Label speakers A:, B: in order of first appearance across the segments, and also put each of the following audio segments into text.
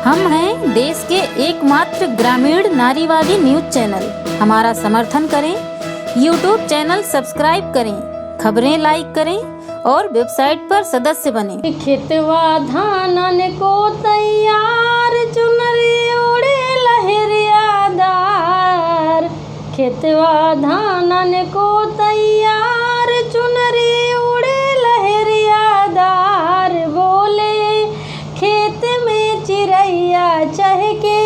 A: हम हैं देश के एकमात्र ग्रामीण नारीवादी न्यूज चैनल। हमारा समर्थन करें, यूट्यूब चैनल सब्सक्राइब करें, खबरें लाइक करें और वेबसाइट पर सदस्य बने।
B: खेतवा धानन को तैयार, चुनरी उड़े लहरियादार। खेतवा धानन को तैयार, चुनरी उड़े लहरियादार। बोले खेत में चिड़ैया चहके,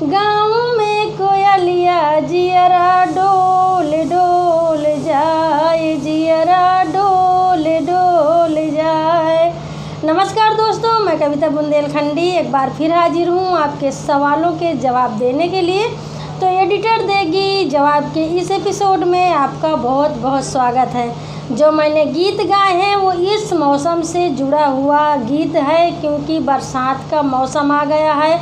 B: गाँव में कोयलिया, जियरा डोल डोल जाए, जियरा डोल डोल जाए। नमस्कार दोस्तों, मैं कविता बुंदेलखंडी एक बार फिर हाजिर हूँ आपके सवालों के जवाब देने के लिए। तो एडिटर देगी जवाब के इस एपिसोड में आपका बहुत बहुत स्वागत है। जो मैंने गीत गाए हैं वो इस मौसम से जुड़ा हुआ गीत है, क्योंकि बरसात का मौसम आ गया है।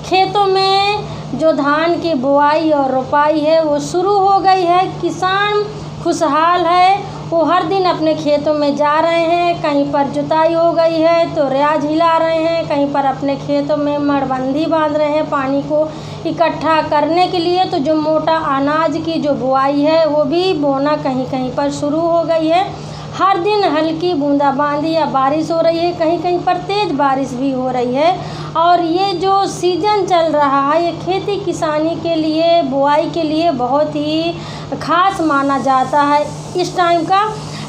B: खेतों में जो धान की बुआई और रोपाई है वो शुरू हो गई है। किसान खुशहाल है, वो हर दिन अपने खेतों में जा रहे हैं। कहीं पर जुताई हो गई है तो रियाज हिला रहे हैं, कहीं पर अपने खेतों में मड़बंदी बांध रहे हैं पानी को इकट्ठा करने के लिए। तो जो मोटा अनाज की जो बुआई है वो भी बोना कहीं कहीं पर शुरू हो गई है। हर दिन हल्की बूंदाबांदी या बारिश हो रही है, कहीं कहीं पर तेज़ बारिश भी हो रही है। और ये जो सीज़न चल रहा है ये खेती किसानी के लिए, बुआई के लिए बहुत ही ख़ास माना जाता है इस टाइम का।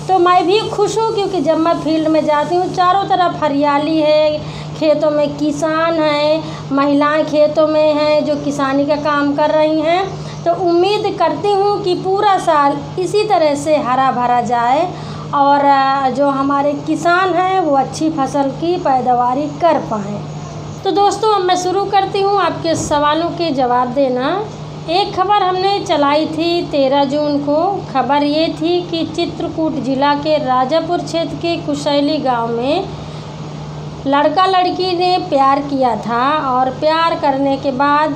B: तो मैं भी खुश हूँ, क्योंकि जब मैं फील्ड में जाती हूँ चारों तरफ हरियाली है, खेतों में किसान हैं, महिलाएं खेतों में हैं जो किसानी का काम कर रही हैं। तो उम्मीद करती हूँ कि पूरा साल इसी तरह से हरा भरा जाए और जो हमारे किसान हैं वो अच्छी फसल की पैदावारी कर पाएँ। तो दोस्तों अब मैं शुरू करती हूँ आपके सवालों के जवाब देना। एक खबर हमने चलाई थी 13 जून को। खबर ये थी कि चित्रकूट जिला के राजापुर क्षेत्र के कुशैली गांव में लड़का लड़की ने प्यार किया था, और प्यार करने के बाद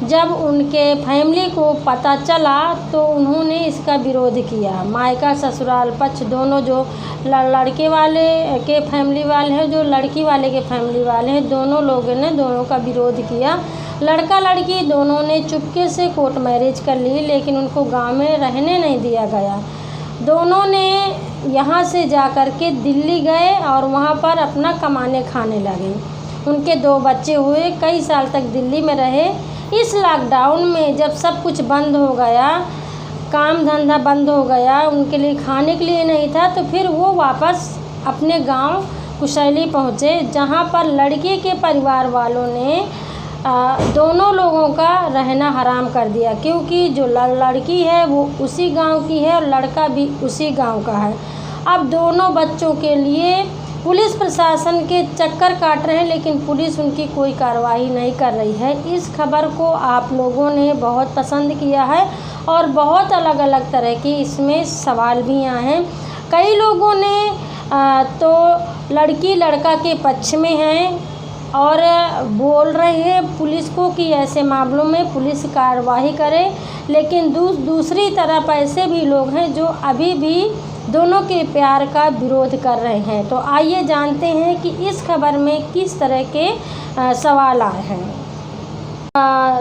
B: जब उनके फैमिली को पता चला तो उन्होंने इसका विरोध किया। मायका ससुराल पक्ष दोनों, जो लड़के वाले के फैमिली वाले हैं, जो लड़की वाले के फैमिली वाले हैं, दोनों लोगों ने दोनों का विरोध किया। लड़का लड़की दोनों ने चुपके से कोर्ट मैरिज कर ली, लेकिन उनको गांव में रहने नहीं दिया गया। दोनों ने यहाँ से जा कर के दिल्ली गए और वहाँ पर अपना कमाने खाने लगे। उनके 2 बच्चे हुए, कई साल तक दिल्ली में रहे। इस लॉकडाउन में जब सब कुछ बंद हो गया, काम धंधा बंद हो गया, उनके लिए खाने के लिए नहीं था, तो फिर वो वापस अपने गांव कुशैली पहुँचे, जहां पर लड़के के परिवार वालों ने दोनों लोगों का रहना हराम कर दिया, क्योंकि जो लड़की है वो उसी गांव की है और लड़का भी उसी गांव का है। अब दोनों बच्चों के लिए पुलिस प्रशासन के चक्कर काट रहे हैं, लेकिन पुलिस उनकी कोई कार्रवाई नहीं कर रही है। इस खबर को आप लोगों ने बहुत पसंद किया है और बहुत अलग अलग तरह के इसमें सवाल भी आए हैं। कई लोगों ने तो लड़की लड़का के पक्ष में हैं और बोल रहे हैं पुलिस को कि ऐसे मामलों में पुलिस कार्रवाई करे, लेकिन दूसरी तरफ ऐसे भी लोग हैं जो अभी भी दोनों के प्यार का विरोध कर रहे हैं। तो आइए जानते हैं कि इस खबर में किस तरह के सवाल आए हैं।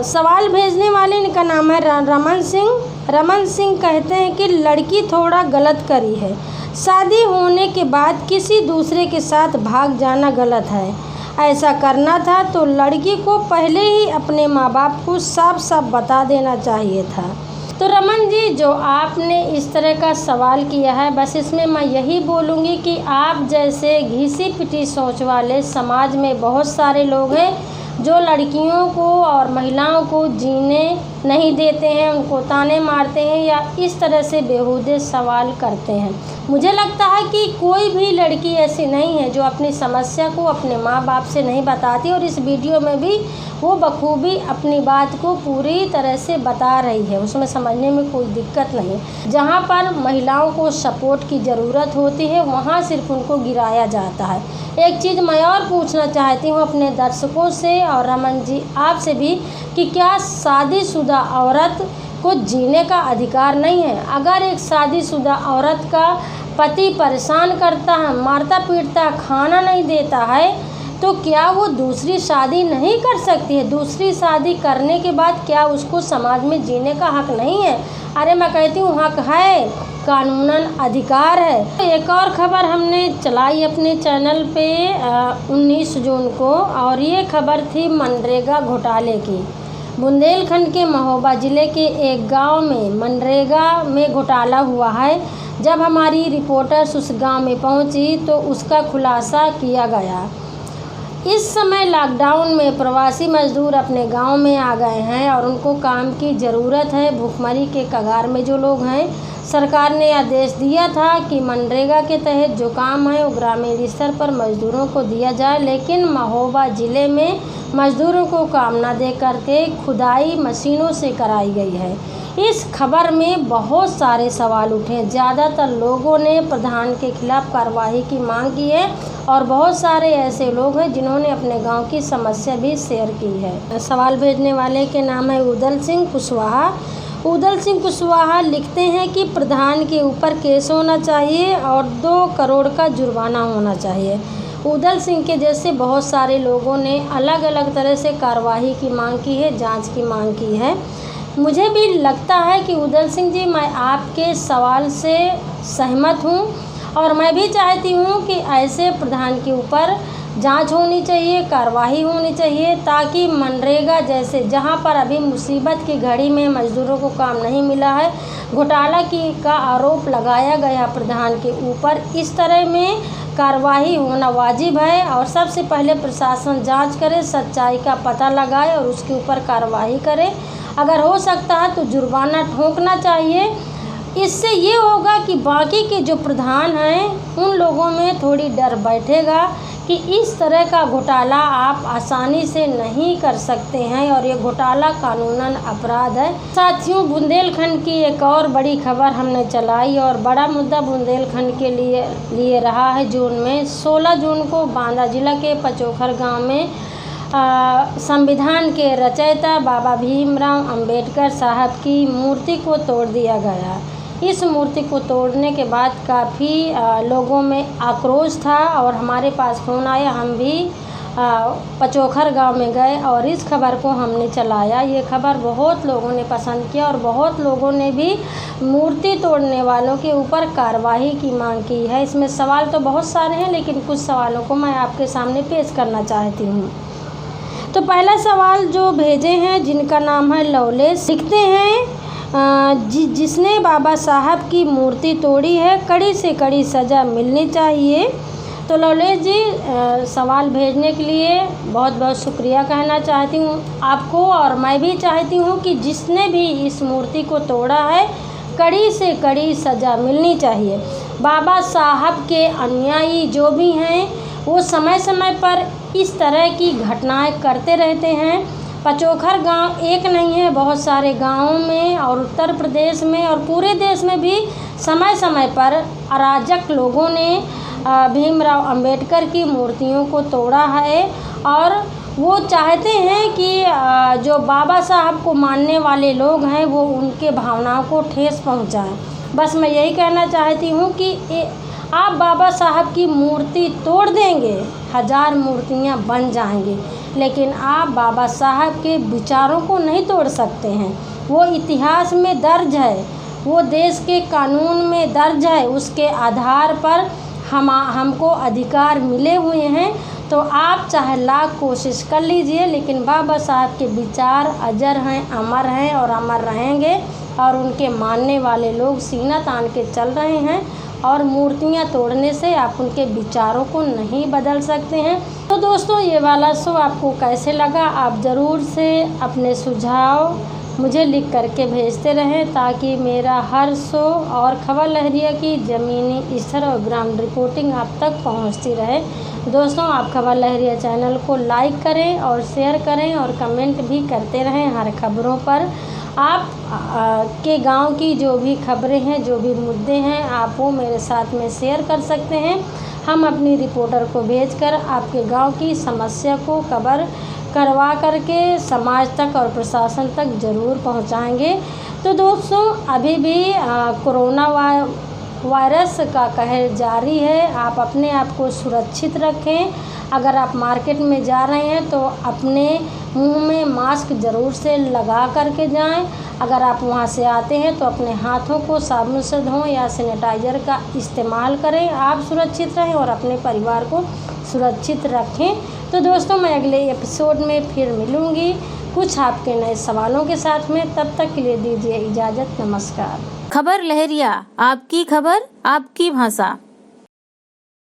B: सवाल भेजने वाले का नाम है रमन सिंह। रमन सिंह कहते हैं कि लड़की थोड़ा गलत करी है। शादी होने के बाद किसी दूसरे के साथ भाग जाना गलत है। ऐसा करना था तो लड़की को पहले ही अपने माँ बाप को साफ साफ बता देना चाहिए था। तो रमन जी, जो आपने इस तरह का सवाल किया है, बस इसमें मैं यही बोलूँगी कि आप जैसे घिसी पिटी सोच वाले समाज में बहुत सारे लोग हैं जो लड़कियों को और महिलाओं को जीने नहीं देते हैं, उनको ताने मारते हैं या इस तरह से बेहूदे सवाल करते हैं। मुझे लगता है कि कोई भी लड़की ऐसी नहीं है जो अपनी समस्या को अपने माँ बाप से नहीं बताती, और इस वीडियो में भी वो बखूबी अपनी बात को पूरी तरह से बता रही है, उसमें समझने में कोई दिक्कत नहीं है। जहाँ पर महिलाओं को सपोर्ट की ज़रूरत होती है वहाँ सिर्फ उनको गिराया जाता है। एक चीज़ मैं और पूछना चाहती हूँ अपने दर्शकों से और रमन जी आपसे भी, कि क्या शादीशुदा औरत को जीने का अधिकार नहीं है? अगर एक शादीशुदा औरत का पति परेशान करता है, मारता पीटता, खाना नहीं देता है, तो क्या वो दूसरी शादी नहीं कर सकती है? दूसरी शादी करने के बाद क्या उसको समाज में जीने का हक नहीं है? अरे मैं कहती हूँ हक है, कानूनन अधिकार है। एक और खबर हमने चलाई अपने चैनल पे 19 जून को, और ये खबर थी मनरेगा घोटाले की। बुंदेलखंड के महोबा ज़िले के एक गांव में मनरेगा में घोटाला हुआ है। जब हमारी रिपोर्टर्स उस गांव में पहुंची तो उसका खुलासा किया गया। इस समय लॉकडाउन में प्रवासी मजदूर अपने गांव में आ गए हैं और उनको काम की ज़रूरत है। भूखमरी के कगार में जो लोग हैं, सरकार ने आदेश दिया था कि मनरेगा के तहत जो काम है वो ग्रामीण स्तर पर मजदूरों को दिया जाए, लेकिन महोबा ज़िले में मजदूरों को काम न दे करके खुदाई मशीनों से कराई गई है। इस खबर में बहुत सारे सवाल उठे। ज़्यादातर लोगों ने प्रधान के खिलाफ कार्रवाई की मांग की है और बहुत सारे ऐसे लोग हैं जिन्होंने अपने गांव की समस्या भी शेयर की है। सवाल भेजने वाले के नाम है उदल सिंह कुशवाहा। उदल सिंह कुशवाहा लिखते हैं कि प्रधान के ऊपर केस होना चाहिए और 2 करोड़ का जुर्माना होना चाहिए। उदल सिंह के जैसे बहुत सारे लोगों ने अलग अलग तरह से कार्रवाई की मांग की है, जांच की मांग की है। मुझे भी लगता है कि उदल सिंह जी, मैं आपके सवाल से सहमत हूँ और मैं भी चाहती हूँ कि ऐसे प्रधान के ऊपर जांच होनी चाहिए, कार्रवाई होनी चाहिए, ताकि मनरेगा जैसे जहाँ पर अभी मुसीबत की घड़ी में मजदूरों को काम नहीं मिला है, घोटाला का आरोप लगाया गया प्रधान के ऊपर, इस तरह में कार्रवाई होना वाजिब है। और सबसे पहले प्रशासन जांच करे, सच्चाई का पता लगाए और उसके ऊपर कार्रवाई करे। अगर हो सकता है तो जुर्माना ठोकना चाहिए। इससे ये होगा कि बाकी के जो प्रधान हैं उन लोगों में थोड़ी डर बैठेगा कि इस तरह का घोटाला आप आसानी से नहीं कर सकते हैं और ये घोटाला कानूनन अपराध है। साथियों, बुंदेलखंड की एक और बड़ी खबर हमने चलाई और बड़ा मुद्दा बुंदेलखंड के लिए रहा है। जून में 16 जून को बांदा जिला के पचोखर गांव में संविधान के रचयिता बाबा भीमराव अंबेडकर साहब की मूर्ति को तोड़ दिया गया। इस मूर्ति को तोड़ने के बाद काफ़ी लोगों में आक्रोश था और हमारे पास फ़ोन आया। हम भी पचोखर गांव में गए और इस खबर को हमने चलाया। ये खबर बहुत लोगों ने पसंद किया और बहुत लोगों ने भी मूर्ति तोड़ने वालों के ऊपर कार्रवाई की मांग की है। इसमें सवाल तो बहुत सारे हैं, लेकिन कुछ सवालों को मैं आपके सामने पेश करना चाहती हूँ। तो पहला सवाल जो भेजे हैं, जिनका नाम है लवलेश, लिखते हैं जिसने बाबा साहब की मूर्ति तोड़ी है, कड़ी से कड़ी सज़ा मिलनी चाहिए। तो लवलेश जी, सवाल भेजने के लिए बहुत बहुत शुक्रिया कहना चाहती हूँ आपको। और मैं भी चाहती हूँ कि जिसने भी इस मूर्ति को तोड़ा है, कड़ी से कड़ी सज़ा मिलनी चाहिए। बाबा साहब के अनुयायी जो भी हैं वो समय समय पर इस तरह की घटनाएं करते रहते हैं। पचोखर गांव एक नहीं है, बहुत सारे गांवों में और उत्तर प्रदेश में और पूरे देश में भी समय समय पर अराजक लोगों ने भीमराव अंबेडकर की मूर्तियों को तोड़ा है और वो चाहते हैं कि जो बाबा साहब को मानने वाले लोग हैं वो उनके भावनाओं को ठेस पहुंचाएं। बस मैं यही कहना चाहती हूँ कि आप बाबा साहब की मूर्ति तोड़ देंगे, 1000 मूर्तियाँ बन जाएंगी, लेकिन आप बाबा साहब के विचारों को नहीं तोड़ सकते हैं। वो इतिहास में दर्ज है, वो देश के कानून में दर्ज है, उसके आधार पर हमको अधिकार मिले हुए हैं। तो आप चाहे लाख कोशिश कर लीजिए, लेकिन बाबा साहब के विचार अजर हैं, अमर हैं और अमर रहेंगे। और उनके मानने वाले लोग सीना तान के चल रहे हैं और मूर्तियां तोड़ने से आप उनके विचारों को नहीं बदल सकते हैं। तो दोस्तों, ये वाला शो आपको कैसे लगा, आप ज़रूर से अपने सुझाव मुझे लिख करके भेजते रहें, ताकि मेरा हर शो और खबर लहरिया की ज़मीनी स्तर और ग्राउंड रिपोर्टिंग आप तक पहुंचती रहे। दोस्तों, आप खबर लहरिया चैनल को लाइक करें और शेयर करें और कमेंट भी करते रहें हर खबरों पर। आप के गांव की जो भी खबरें हैं, जो भी मुद्दे हैं, आप वो मेरे साथ में शेयर कर सकते हैं। हम अपनी रिपोर्टर को भेजकर आपके गांव की समस्या को कवर करवा करके समाज तक और प्रशासन तक ज़रूर पहुंचाएंगे। तो दोस्तों, अभी भी कोरोना वायरस का कहर जारी है। आप अपने आप को सुरक्षित रखें। अगर आप मार्केट में जा रहे हैं तो अपने मुंह में मास्क ज़रूर से लगा करके जाएं। अगर आप वहां से आते हैं तो अपने हाथों को साबुन से धोएं या सैनिटाइज़र का इस्तेमाल करें। आप सुरक्षित रहें और अपने परिवार को सुरक्षित रखें। तो दोस्तों, मैं अगले एपिसोड में फिर मिलूँगी कुछ आपके नए सवालों के साथ में। तब तक के लिए दीजिए इजाज़त। नमस्कार।
A: खबर लहरिया, आपकी खबर आपकी भाषा।